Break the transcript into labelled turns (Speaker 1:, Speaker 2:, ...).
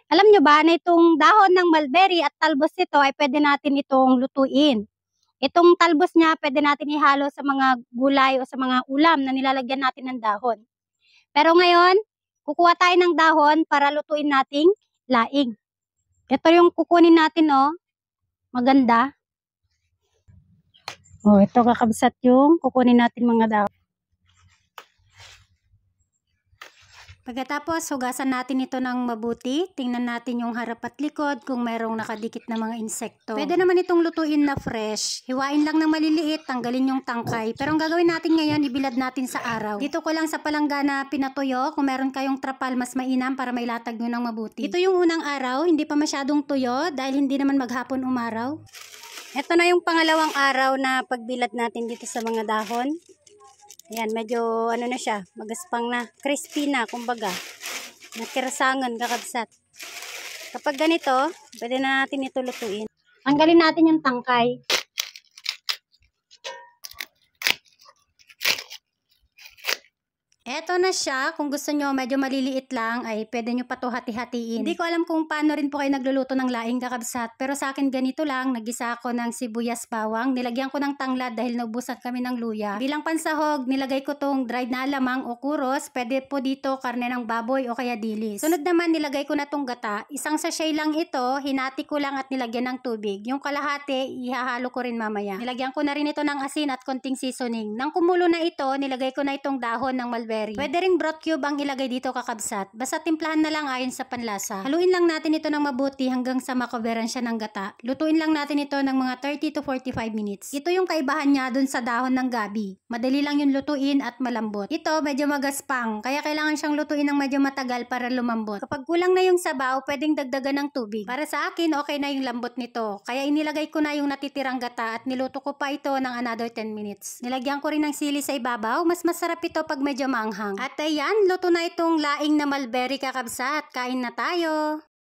Speaker 1: Alam nyo ba na itong dahon ng mulberry at talbos nito ay pwede natin itong lutuin. Itong talbos niya pwede natin ihalo sa mga gulay o sa mga ulam na nilalagyan natin ng dahon. Pero ngayon, kukuha tayo ng dahon para lutuin nating laing. Ito yung kukunin natin, oh. Maganda. Oh, ito kakabsat yung kukunin natin mga dahon. Pagkatapos, hugasan natin ito ng mabuti. Tingnan natin yung harap at likod kung mayroong nakadikit na mga insekto. Pwede naman itong lutuin na fresh. Hiwain lang ng maliliit, tanggalin yung tangkay. Pero ang gagawin natin ngayon, ibilad natin sa araw. Dito ko lang sa palanggana pinatuyo. Kung meron kayong trapal, mas mainam para mailatag nyo ng mabuti. Ito yung unang araw, hindi pa masyadong tuyo dahil hindi naman maghapon umaraw. Ito na yung pangalawang araw na pagbilad natin dito sa mga dahon. Ayan, medyo ano na siya, magaspang na, crispy na, kumbaga. Nakirasangan, kakabsat. Kapag ganito, pwede na natin ito lutuin. Tanggalin natin yung tangkay. Eto na siya. Kung gusto nyo medyo maliliit lang, ay pwede nyo pa to hati-hatiin. Hindi ko alam kung paano rin po kayo nagluluto ng laing, kakabsat. Pero sa akin ganito lang, nagisa ako ng sibuyas bawang. Nilagyan ko ng tanglad dahil naubusan kami ng luya. Bilang pansahog, nilagay ko tong dried na alamang o kuros. Pwede po dito karne ng baboy o kaya dilis. Sunod naman, nilagay ko na tong gata. Isang sachet lang ito, hinati ko lang at nilagyan ng tubig. Yung kalahati, ihahalo ko rin mamaya. Nilagyan ko na rin ito ng asin at konting seasoning. Nang kumulo na ito, nilagay ko na itong dahon ng mulberry. Pwede ring broth cube ang ilagay dito, kakabsat. Basta timplahan na lang ayon sa panlasa. Haluin lang natin ito ng mabuti hanggang sa makoveran siya ng gata. Lutuin lang natin ito ng mga 30 to 45 minutes. Ito yung kaibahan niya dun sa dahon ng gabi. Madali lang yung lutuin at malambot. Ito medyo magaspang, kaya kailangan siyang lutuin ng medyo matagal para lumambot. Kapag kulang na yung sabaw, pwedeng dagdagan ng tubig. Para sa akin, okay na yung lambot nito. Kaya inilagay ko na yung natitirang gata at niluto ko pa ito ng another 10 minutes. Nilagyan ko rin ng sili sa ibabaw. Mas masarap ito pag medyo maanghang. At ayan, luto na itong laing na mulberry, kakabsat. Kain na tayo!